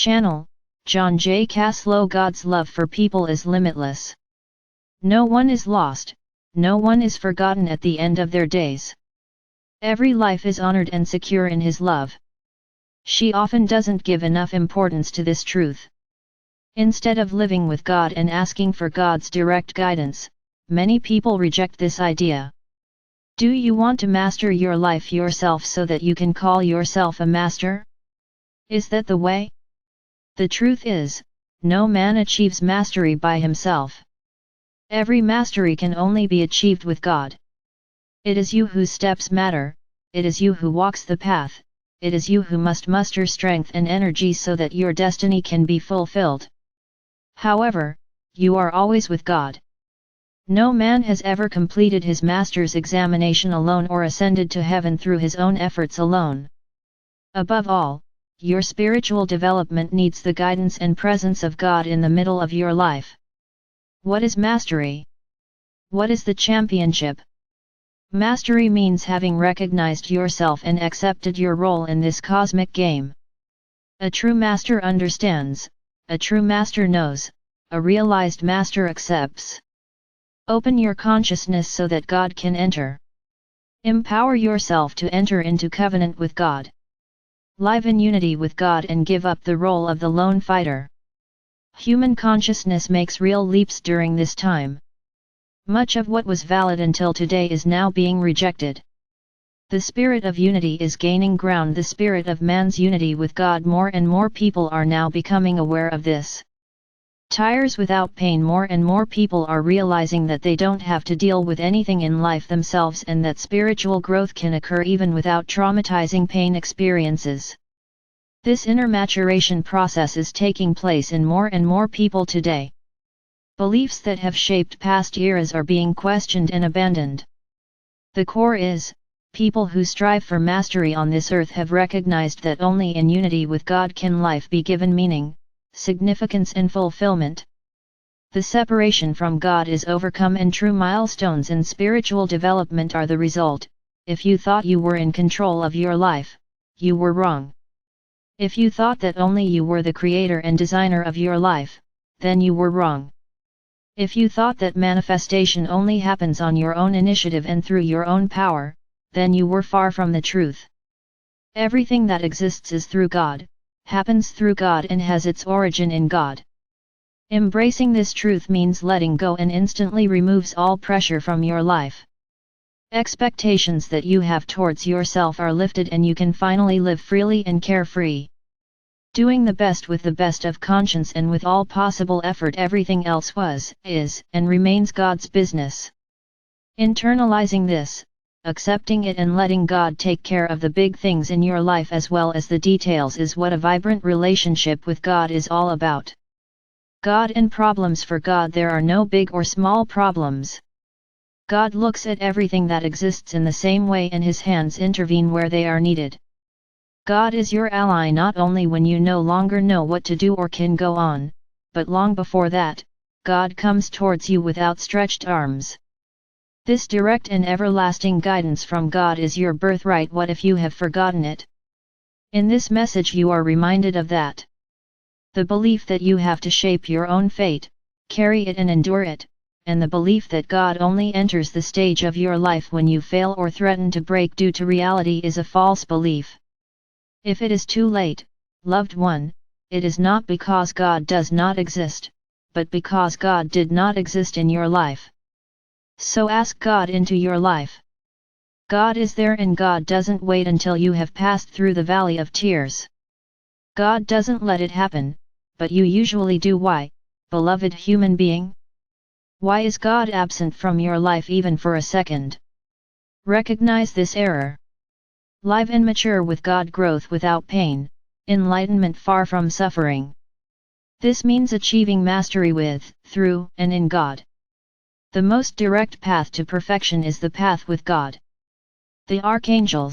Channel, John J. Caslow. God's love for people is limitless. No one is lost, no one is forgotten at the end of their days. Every life is honored and secure in His love. She often doesn't give enough importance to this truth. Instead of living with God and asking for God's direct guidance, many people reject this idea. Do you want to master your life yourself so that you can call yourself a master? Is that the way? The truth is, no man achieves mastery by himself. Every mastery can only be achieved with God. It is you whose steps matter, it is you who walks the path, it is you who must muster strength and energy so that your destiny can be fulfilled. However, you are always with God. No man has ever completed his master's examination alone or ascended to heaven through his own efforts alone. Above all, your spiritual development needs the guidance and presence of God in the middle of your life. What is mastery? What is the championship? Mastery means having recognized yourself and accepted your role in this cosmic game. A true master understands, a true master knows, a realized master accepts. Open your consciousness so that God can enter. Empower yourself to enter into covenant with God. Live in unity with God and give up the role of the lone fighter. Human consciousness makes real leaps during this time. Much of what was valid until today is now being rejected. The spirit of unity is gaining ground. The spirit of man's unity with God. More and more people are now becoming aware of this. Tires without pain. More and more people are realizing that they don't have to deal with anything in life themselves and that spiritual growth can occur even without traumatizing pain experiences. This inner maturation process is taking place in more and more people today. Beliefs that have shaped past eras are being questioned and abandoned. The core is, people who strive for mastery on this earth have recognized that only in unity with God can life be given meaning, significance and fulfillment. The separation from God is overcome and true milestones in spiritual development are the result. If you thought you were in control of your life, you were wrong. If you thought that only you were the creator and designer of your life, then you were wrong. If you thought that manifestation only happens on your own initiative and through your own power, then you were far from the truth. Everything that exists is through God, happens through God and has its origin in God. Embracing this truth means letting go and instantly removes all pressure from your life. Expectations that you have towards yourself are lifted and you can finally live freely and carefree. Doing the best with the best of conscience and with all possible effort. Everything else was, is, and remains God's business. Internalizing this, accepting it and letting God take care of the big things in your life as well as the details is what a vibrant relationship with God is all about. God and problems. For God there are no big or small problems. God looks at everything that exists in the same way and His hands intervene where they are needed. God is your ally not only when you no longer know what to do or can go on, but long before that, God comes towards you with outstretched arms. This direct and everlasting guidance from God is your birthright. What if you have forgotten it? In this message you are reminded of that. The belief that you have to shape your own fate, carry it and endure it, and the belief that God only enters the stage of your life when you fail or threaten to break due to reality is a false belief. If it is too late, loved one, it is not because God does not exist, but because God did not exist in your life. So ask God into your life. God is there and God doesn't wait until you have passed through the valley of tears. God doesn't let it happen, but you usually do. Why, beloved human being? Why is God absent from your life even for a second? Recognize this error. Live and mature with God. Growth without pain, enlightenment far from suffering. This means achieving mastery with, through, and in God. The most direct path to perfection is the path with God. The Archangels.